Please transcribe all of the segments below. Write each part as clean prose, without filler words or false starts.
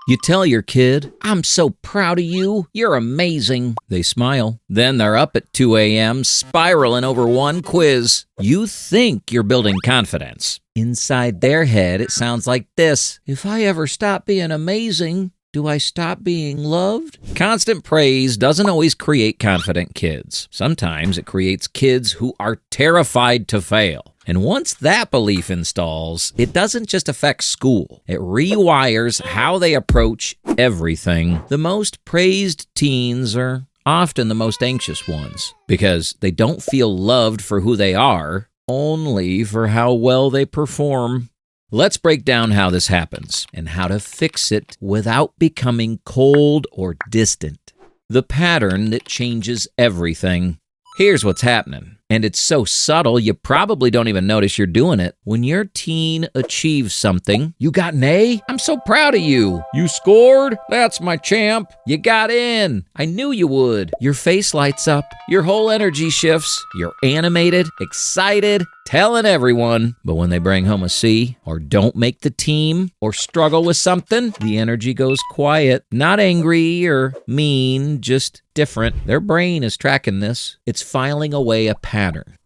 You tell your kid, "I'm so proud of you. You're amazing." They smile. Then they're up at 2 a.m. spiraling over one quiz. You think you're building confidence. Inside their head, it sounds like this: "If I ever stop being amazing, do I stop being loved?" Constant praise doesn't always create confident kids. Sometimes it creates kids who are terrified to fail. And once that belief installs, it doesn't just affect school. It rewires how they approach everything. The most praised teens are often the most anxious ones because they don't feel loved for who they are, only for how well they perform. Let's break down how this happens and how to fix it without becoming cold or distant. The pattern that changes everything. Here's what's happening. And it's so subtle, you probably don't even notice you're doing it. When your teen achieves something, "You got an A? I'm so proud of you." "You scored? That's my champ." "You got in. I knew you would." Your face lights up. Your whole energy shifts. You're animated, excited, telling everyone. But when they bring home a C, or don't make the team, or struggle with something, the energy goes quiet. Not angry or mean, just different. Their brain is tracking this. It's filing away a pattern.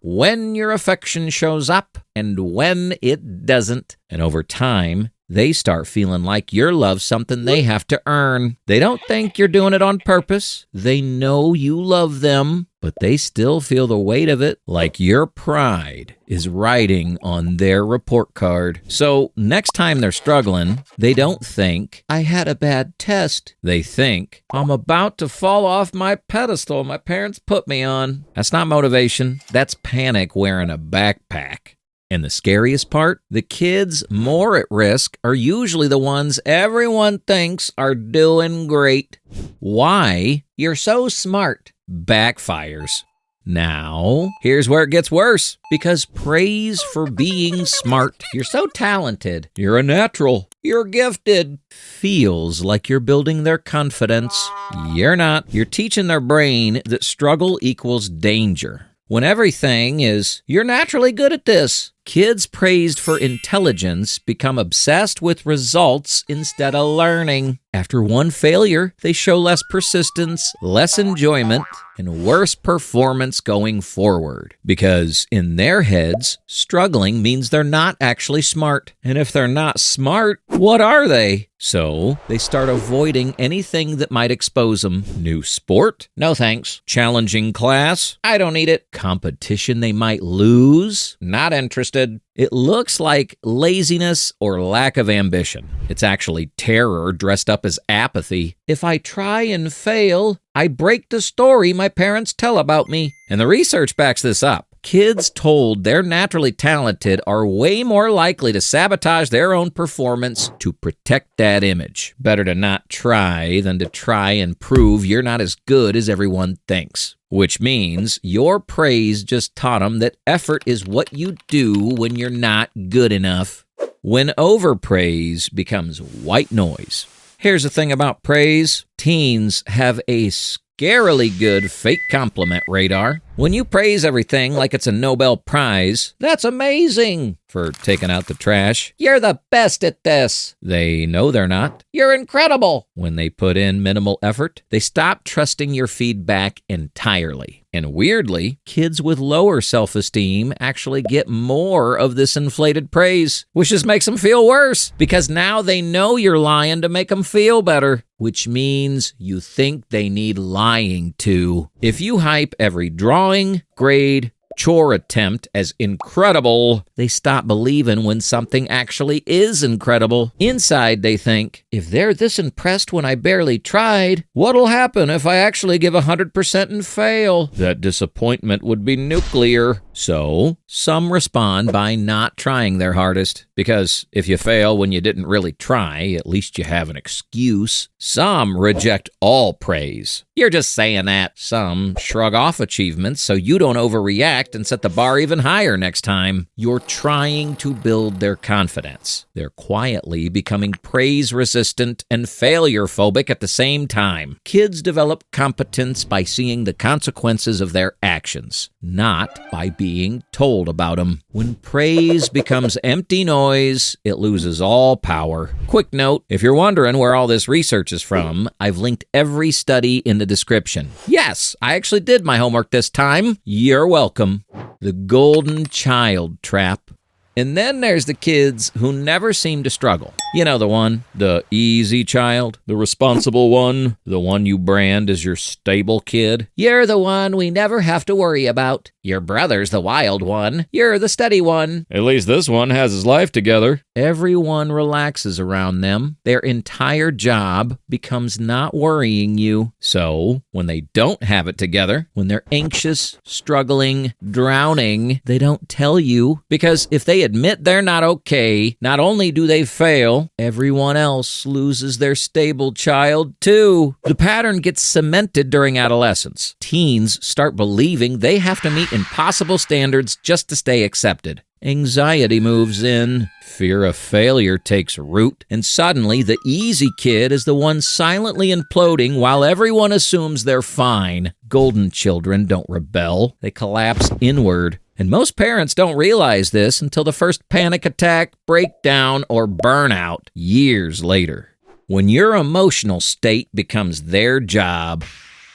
When your affection shows up and when it doesn't. And over time, they start feeling like your love's something they have to earn. They don't think you're doing it on purpose. They know you love them, but they still feel the weight of it, like your pride is riding on their report card. So next time they're struggling, they don't think, "I had a bad test." They think, "I'm about to fall off my pedestal my parents put me on." That's not motivation. That's panic wearing a backpack. And the scariest part, the kids more at risk are usually the ones everyone thinks are doing great. Why? "You're so smart." Backfires. Now, here's where it gets worse. Because praise for being smart, "You're so talented." "You're a natural." "You're gifted." Feels like you're building their confidence. You're not. You're teaching their brain that struggle equals danger. When everything is, "You're naturally good at this." Kids praised for intelligence become obsessed with results instead of learning. After one failure, they show less persistence, less enjoyment, and worse performance going forward. Because in their heads, struggling means they're not actually smart. And if they're not smart, what are they? So they start avoiding anything that might expose them. New sport? No thanks. Challenging class? I don't need it. Competition they might lose? Not interested. It looks like laziness or lack of ambition. It's actually terror dressed up as apathy. If I try and fail, I break the story my parents tell about me. And the research backs this up. Kids told they're naturally talented are way more likely to sabotage their own performance to protect that image. Better to not try than to try and prove you're not as good as everyone thinks. Which means your praise just taught them that effort is what you do when you're not good enough. When overpraise becomes white noise. Here's the thing about praise. Teens have a scarily good fake compliment radar. When you praise everything like it's a Nobel Prize, "That's amazing," for taking out the trash. "You're the best at this." They know they're not. "You're incredible." When they put in minimal effort, they stop trusting your feedback entirely. And weirdly, kids with lower self-esteem actually get more of this inflated praise, which just makes them feel worse because now they know you're lying to make them feel better, which means you think they need lying to. If you hype every drawing, grade, chore attempt as incredible, they stop believing when something actually is incredible. Inside, they think, "If they're this impressed when I barely tried, what'll happen if I actually give 100% and fail?" That disappointment would be nuclear. So, some respond by not trying their hardest. Because if you fail when you didn't really try, at least you have an excuse. Some reject all praise. "You're just saying that." Some shrug off achievements so you don't overreact and set the bar even higher next time. You're trying to build their confidence. They're quietly becoming praise-resistant and failure-phobic at the same time. Kids develop competence by seeing the consequences of their actions. not by being told about them. When praise becomes empty noise, it loses all power. Quick note, if you're wondering where all this research is from, I've linked every study in the description. Yes, I actually did my homework this time. You're welcome. The golden child trap. And then there's the kids who never seem to struggle. You know the one, the easy child, the responsible one, the one you brand as your stable kid. You're the one we never have to worry about. Your brother's the wild one. You're the steady one. At least this one has his life together. Everyone relaxes around them. Their entire job becomes not worrying you. So, when they don't have it together, when they're anxious, struggling, drowning, they don't tell you. Because if they admit they're not okay, not only do they fail, everyone else loses their stable child too. The pattern gets cemented during adolescence. Teens start believing they have to meet impossible standards just to stay accepted. Anxiety moves in, fear of failure takes root, and suddenly the easy kid is the one silently imploding while everyone assumes they're fine. Golden children don't rebel, they collapse inward. And most parents don't realize this until the first panic attack, breakdown, or burnout years later. When your emotional state becomes their job,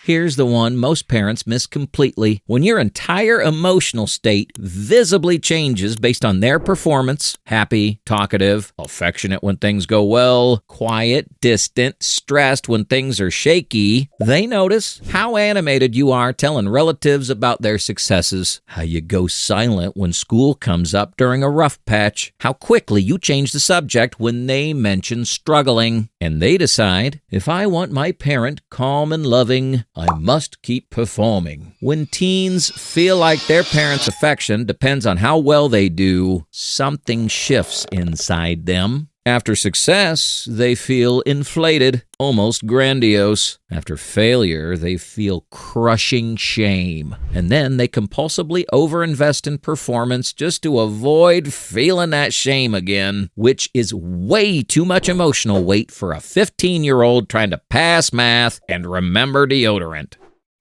here's the one most parents miss completely. When your entire emotional state visibly changes based on their performance, happy, talkative, affectionate when things go well, quiet, distant, stressed when things are shaky, they notice how animated you are telling relatives about their successes, how you go silent when school comes up during a rough patch, how quickly you change the subject when they mention struggling. And they decide, if I want my parent calm and loving, I must keep performing. When teens feel like their parents' affection depends on how well they do, something shifts inside them. After success, they feel inflated, almost grandiose. After failure, they feel crushing shame. And then they compulsively overinvest in performance just to avoid feeling that shame again, which is way too much emotional weight for a 15-year-old trying to pass math and remember deodorant.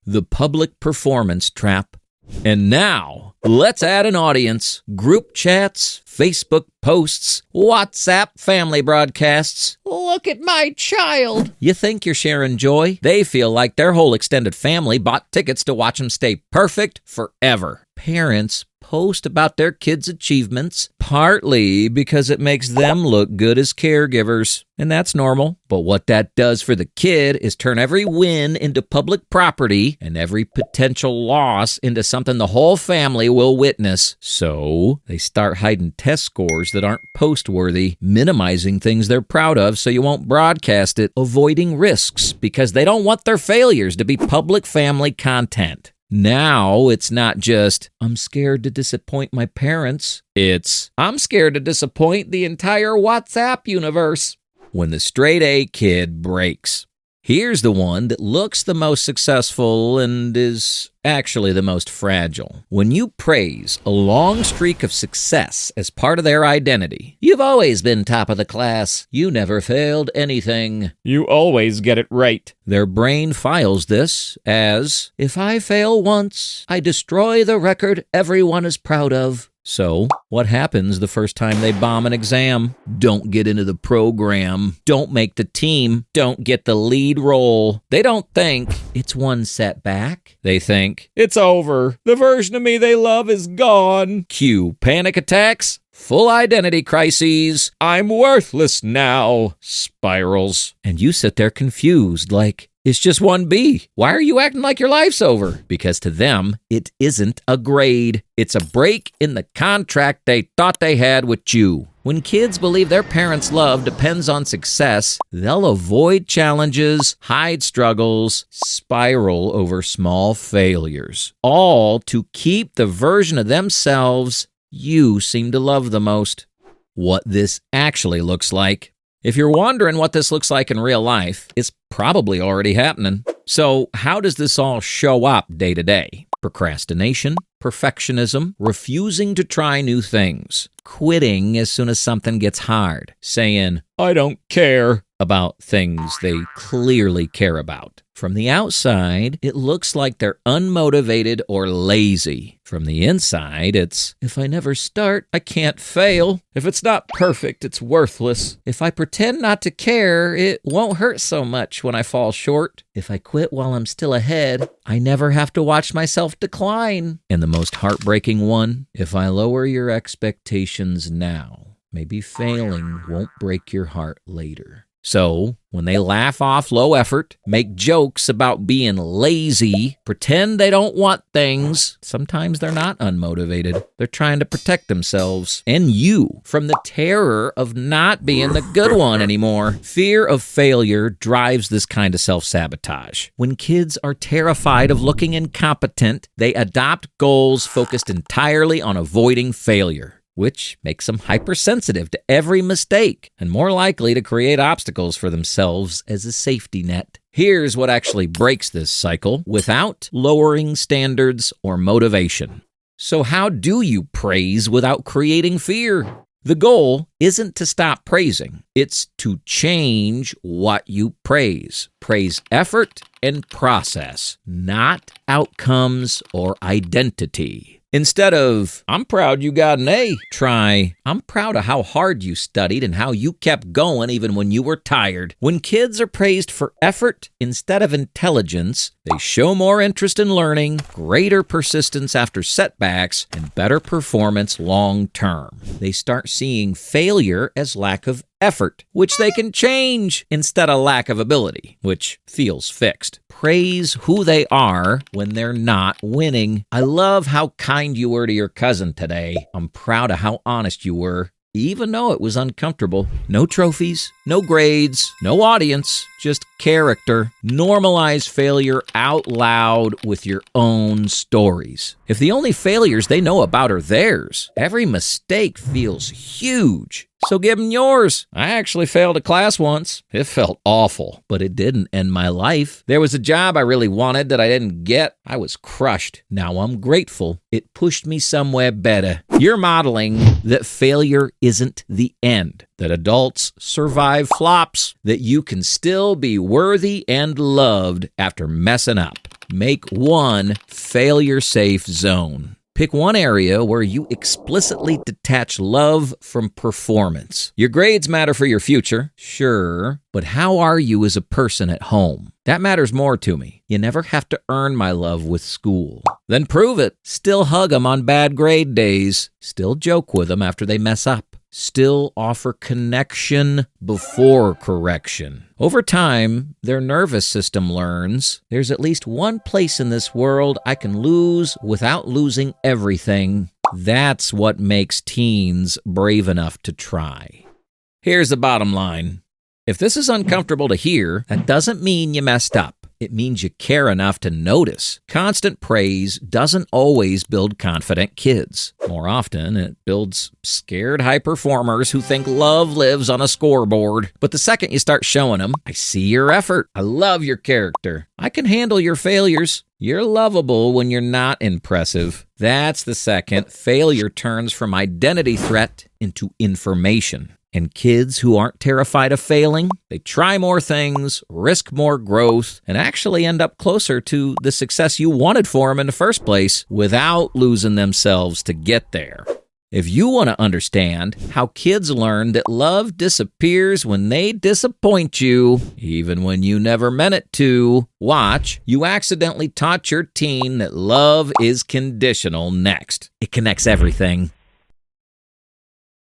The public performance trap. And now, let's add an audience. Group chats, Facebook posts, WhatsApp family broadcasts. Look at my child. You think you're sharing joy? They feel like their whole extended family bought tickets to watch them stay perfect forever. Parents post about their kids' achievements, partly because it makes them look good as caregivers. And that's normal. But what that does for the kid is turn every win into public property and every potential loss into something the whole family will witness. So they start hiding test scores that aren't post-worthy, minimizing things they're proud of so you won't broadcast it, avoiding risks because they don't want their failures to be public family content. Now, it's not just, I'm scared to disappoint my parents. It's, I'm scared to disappoint the entire WhatsApp universe. When the straight A kid breaks. Here's the one that looks the most successful and is actually the most fragile. When you praise a long streak of success as part of their identity, you've always been top of the class. You never failed anything. You always get it right. Their brain files this as, if I fail once, I destroy the record everyone is proud of. So, what happens the first time they bomb an exam? Don't get into the program. Don't make the team. Don't get the lead role. They don't think it's one setback. They think, it's over. The version of me they love is gone. Cue panic attacks, full identity crises. I'm worthless now. Spirals. And you sit there confused like, it's just 1B. Why are you acting like your life's over? Because to them, it isn't a grade. It's a break in the contract they thought they had with you. When kids believe their parents' love depends on success, they'll avoid challenges, hide struggles, spiral over small failures, all to keep the version of themselves you seem to love the most. What this actually looks like. If you're wondering what this looks like in real life, it's probably already happening. So how does this all show up day to day? Procrastination, perfectionism, refusing to try new things, quitting as soon as something gets hard, saying, I don't care about things they clearly care about, From the outside, it looks like they're unmotivated or lazy. From the inside, it's, if I never start, I can't fail. If it's not perfect, it's worthless. If I pretend not to care, it won't hurt so much when I fall short. If I quit while I'm still ahead, I never have to watch myself decline. And the most heartbreaking one, if I lower your expectations now, maybe failing won't break your heart later. So, when they laugh off low effort, make jokes about being lazy, pretend they don't want things, sometimes they're not unmotivated. They're trying to protect themselves and you from the terror of not being the good one anymore. Fear of failure drives this kind of self-sabotage. When kids are terrified of looking incompetent, they adopt goals focused entirely on avoiding failure, which makes them hypersensitive to every mistake and more likely to create obstacles for themselves as a safety net. Here's what actually breaks this cycle without lowering standards or motivation. So how do you praise without creating fear? The goal isn't to stop praising. It's to change what you praise. Praise effort and process, not outcomes or identity. Instead of, I'm proud you got an A, try, I'm proud of how hard you studied and how you kept going even when you were tired. When kids are praised for effort instead of intelligence, they show more interest in learning, greater persistence after setbacks, and better performance long term. They start seeing failure as lack of effort, which they can change, instead of lack of ability, which feels fixed. Praise who they are when they're not winning. I love how kind you were to your cousin today. I'm proud of how honest you were, even though it was uncomfortable. No trophies, no grades, no audience, just character. Normalize failure out loud with your own stories. If the only failures they know about are theirs, every mistake feels huge. So give them yours. I actually failed a class once. It felt awful, but it didn't end my life. There was a job I really wanted that I didn't get. I was crushed. Now I'm grateful. It pushed me somewhere better. You're modeling that failure isn't the end, that adults survive flops, that you can still be worthy and loved after messing up. Make one failure-safe zone. Pick one area where you explicitly detach love from performance. Your grades matter for your future, sure, but how are you as a person at home? That matters more to me. You never have to earn my love with school. Then prove it. Still hug them on bad grade days. Still joke with them after they mess up. Still offer connection before correction. Over time, their nervous system learns there's at least one place in this world I can lose without losing everything. That's what makes teens brave enough to try. Here's the bottom line. If this is uncomfortable to hear, that doesn't mean you messed up. It means you care enough to notice. Constant praise doesn't always build confident kids. More often, it builds scared high performers who think love lives on a scoreboard. But the second you start showing them, I see your effort. I love your character. I can handle your failures. You're lovable when you're not impressive. That's the second failure turns from identity threat into information. And kids who aren't terrified of failing, they try more things, risk more growth, and actually end up closer to the success you wanted for them in the first place without losing themselves to get there. If you want to understand how kids learn that love disappears when they disappoint you, even when you never meant it to, watch You Accidentally Taught Your Teen That Love is Conditional next. It connects everything.